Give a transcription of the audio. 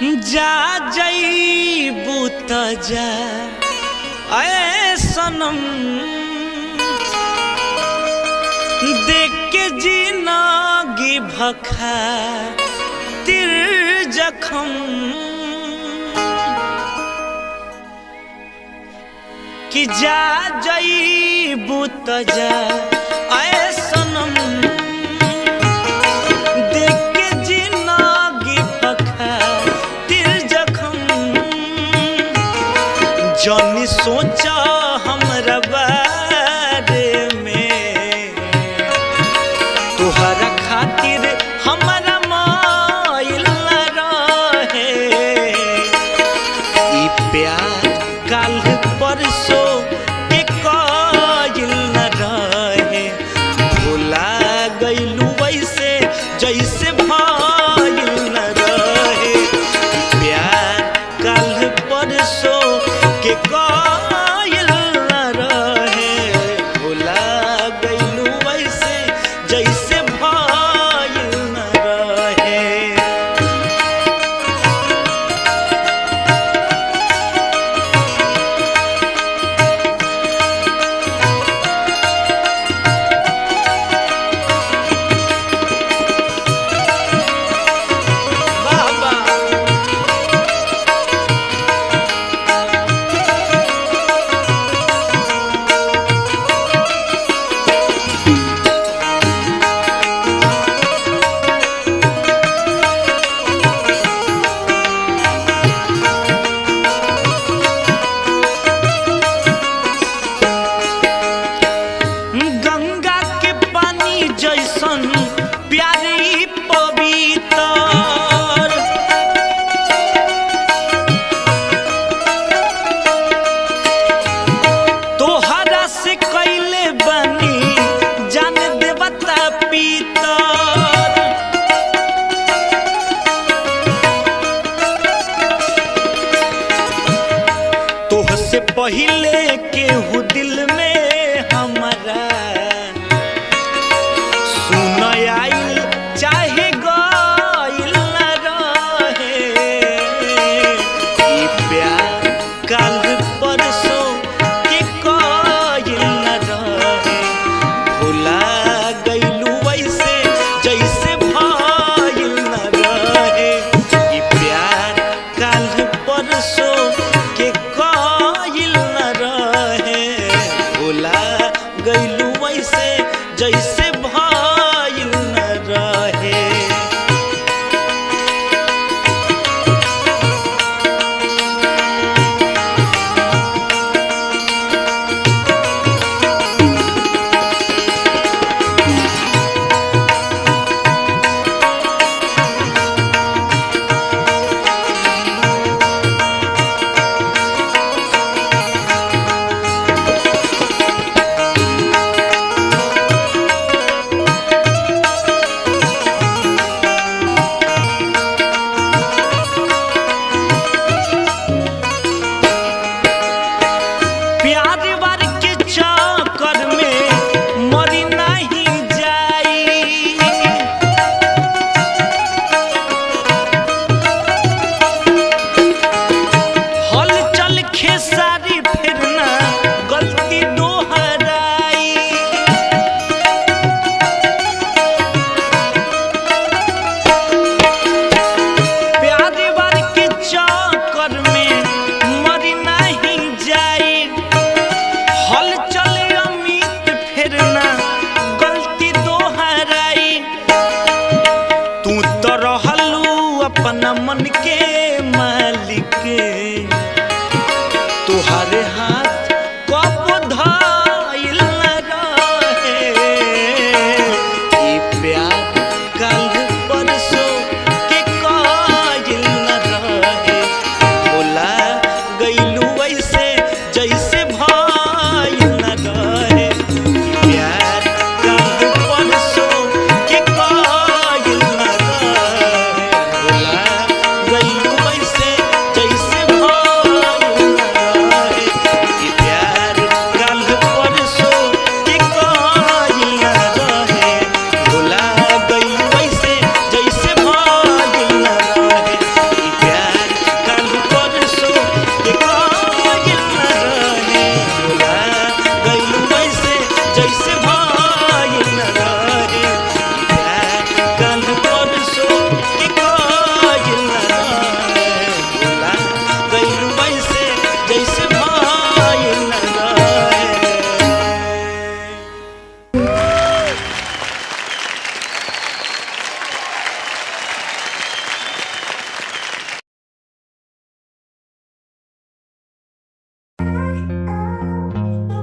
जा जईबू त जा ऐ सनम देख के जिंदगी भखा तिर जखम कि जा जईबू त जा ऐ सनम देख के जिंदगी भखा तिर जखम जानी सोचा हमरा बारे में तुहरा खातिर हमरा माइल रहे ई प्यार काल परसों के कायल न रहे भुला गइलू वैसे जैसे भाइल न रहे प्यार काल परसों के कायल न रहे भुला गइलू वैसे जैसे भाइल न रहे। गंगा के पानी जैसन प्यारी पवित्र तोहरा से कैले बनी जान देवता पीतर तोह से पहले केहू दिल में हमारा सुन आइल चाहे गइल न रहे ई प्यार काल परसों के कायल न रहे भुला गइलू वैसे जैसे भाइल न रहे ई प्यार काल परसों के कायल न रहे भुला गइलू वैसे जैसे भाइल न रहे। प्यार वार के चक्कर में मरी नहीं जाई हल चल खेसारी फिर ना गलती दोहराई प्यार वार के चक्कर में मरी नहीं जाई हल चले अमित फिर ना गलती दोहराई तू तो रहलू अपना मन